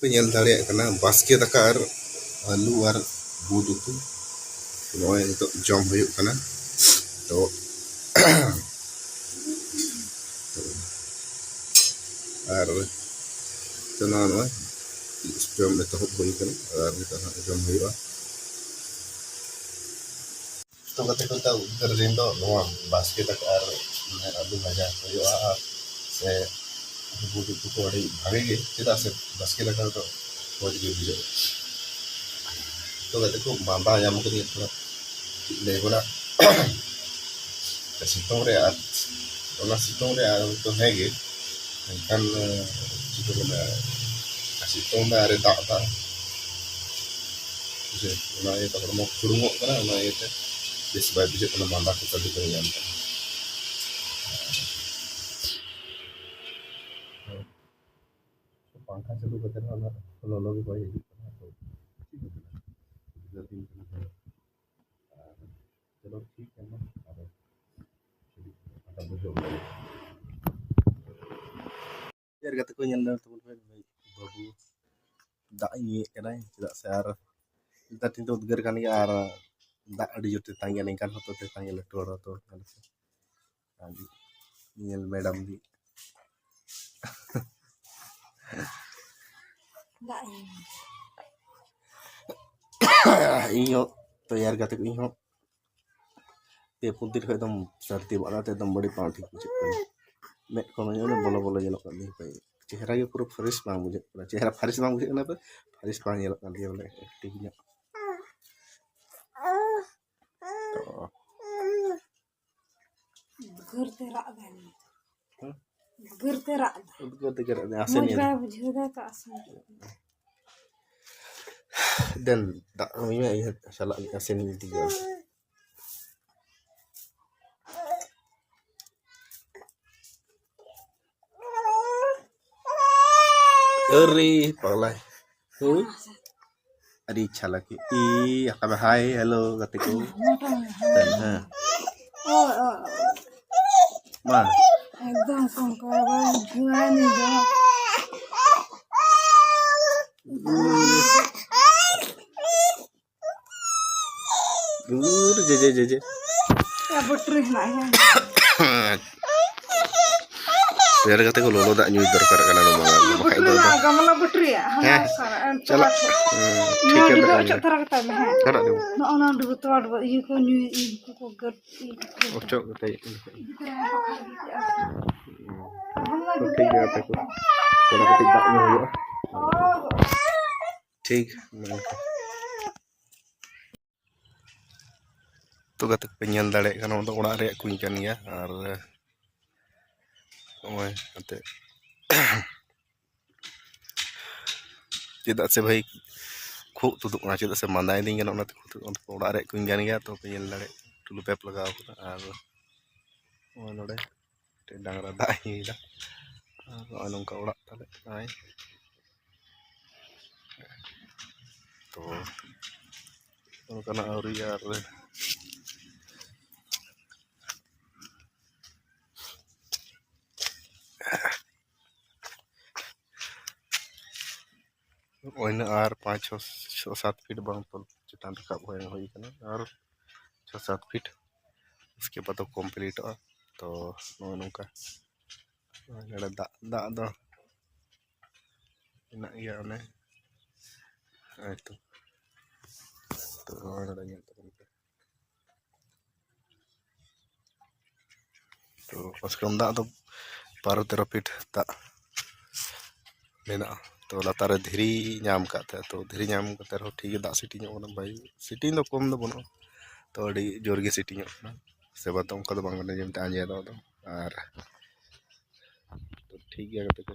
पे nyel दाड़े कना बास्के दाका और आलू और बुट उतु नॉय तो जम हुयुग कना तो और तना नॉय जम एतहब हुई कना और निता जम हुयुगा तो कते को ता उधर दिन तो नॉय बास्के दाका और आलू भाजा हुयुगा से बुट उतु को अड़ी भागे गे चेदा से बास्के दाका तो मौज गे बुझे तो कते को माबा याम को थोड़ा लेगोना सितों रे आ ओना सितों रे आ तो हेगे kan itu kena kasih tong dah ada tak tak jadi mana itu kalau mau kurungok kan mana itu dia sebab bisa kena manda kita di pengen pangkat itu betul mana kalau lagi baik itu jadi चलो ठीक है ना ada bujuk यार kata ko nyal na teman babu dak ini kanai tidak sear kita tintu udgar kan ya ar dak adi jote tangya ningkan hoto te tangya letu hoto nyel madam di inyo तो यार kata ko inyo te puntir ko एकदम सर्दी वाला ते एकदम बड़ी party कुछ मैं को ने बोलो बोलो ये लोग नहीं पाई चेहरा के पूरा फ्रेश बang मुझे पूरा चेहरा फ्रेश bang मुझे ना पर फ्रेश bang ये लोग कर दिया बोले एक्टिव nya घर तेरा asin ya dan tak kami ya salah asin ini tiga Eri, palai. Adi अच्छा लगे ई apa hai hello katiku dan ma एकदम संकर जुआ नहीं दो gur je ya butri lah biar kata ko lolo dak nyuy dorkar kana no makai do gamla butri ya चला ठीक है अच्छा तरह का है करा दो ना ना दो तो ये को न्यू को कर ओचो कते तो ठीक है कते को थोड़ा कते dak nya हुआ ठीक तो कते पेnyel दाड़े kana उन ओड़ा रे कुኝ kan ya ar ओए कते चेदा से भाई खूब तुदुक ना चेदा से मांदाय दिन गना ओना ओड़ा रे कुኝ kan गया तो पेnyel दाड़े टुलु पेप लगाव कना आर ओ नोडे ते डांगरा दा हिदा आर नोंका ओड़ा ताले आय तो ओनकाना आउरी यार ओइना आर 5-6-7 फीट बंग तो चितान रकाब होई कना और 6-7 फीट उसके बाद तो कंप्लीट हो तो नोका नडा दा दो ina iya one itu तो नडा nyel तो उसके दा तो 12-13 फीट दा मेना तो लातार धीरी नाम काते तो धीरी नाम काते रो ठीक दा सिटिंग ओना भाई सिटिंग दो कम दो बनो तो अड़ी जोर गे सिटिंग ओना से बात उनका तो बांग ने जेमते आजे दो और तो ठीक गया कते को